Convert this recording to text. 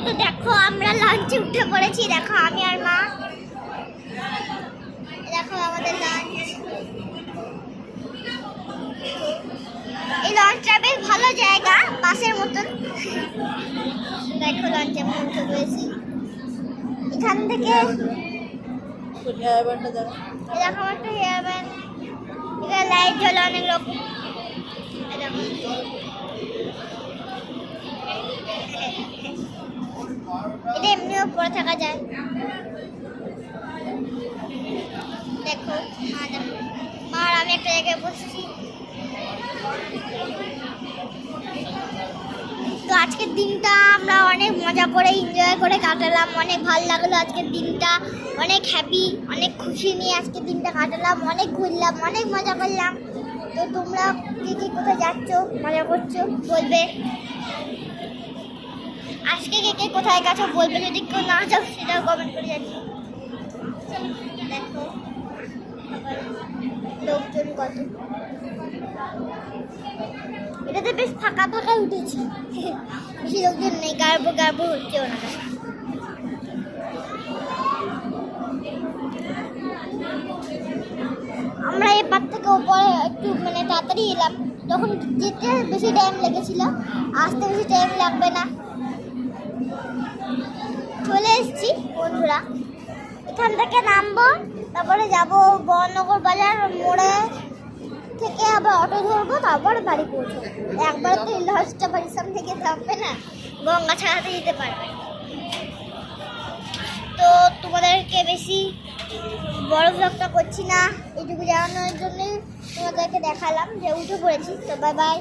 তো দেখো আমরা লাঞ্চে উঠে পড়েছি। দেখো আমি আর মা, দেখো আমাদের লাঞ্চ। এই লঞ্চটা বেশ ভালো জায়গা, বাসের মতন। দেখো লঞ্চে আমরা উঠে পড়েছি। এখান থেকে এরকম একটা হেয়ার ব্যান্ড, এখানে লাইট জ্বলে অনেক লোক। এটা এমনিও পরে থাকা যায়। দেখো মা আর আমি একটা জায়গায় বসছি। তো আজকের দিনটা আমরা অনেক মজা করে এনজয় করে কাটালাম, অনেক ভালো লাগলো আজকের দিনটা, অনেক হ্যাপি, অনেক খুশি নিয়ে আজকের দিনটা কাটালাম, অনেক ঘুরলাম, অনেক মজা করলাম। তো তোমরা কে কোথায় যাচ্ছ, মজা করছো বলবে। আজকে কে কোথায় গেছো বলবে, যদি কেউ না যাও সেটাও কমেন্ট করে যাচ্ছি। দেখো লোকজন কত, এটাতে বেশ ফাঁকা ফাঁকা উঠেছি, বেশি লোকজন নেই, গাড়বো হচ্ছে ওনারা। আমরা এবার থেকে ওপরে একটু মানে তাড়াতাড়ি এলাম, তখন যেতে বেশি টাইম লেগেছিল, আসতে বেশি টাইম লাগবে না। চলে এসেছি বন্ধুরা, এখান থেকে নামবো, তারপরে যাবো বহনগর বাজার মোড়ে থেকে আবার অটো ধরবো, তারপরে বাড়ি পৌঁছবো। একবার তো লঞ্চটা বাড়ির সামনে থেকে থামবে না, গঙ্গা ছাড়াতে যেতে পারবে। তো তোমাদেরকে বেশি বড় ব্লগটা করছি না, এইটুকু জানানোর জন্যই তোমাদেরকে দেখালাম যে উঠে পড়েছি। তো বাই বাই।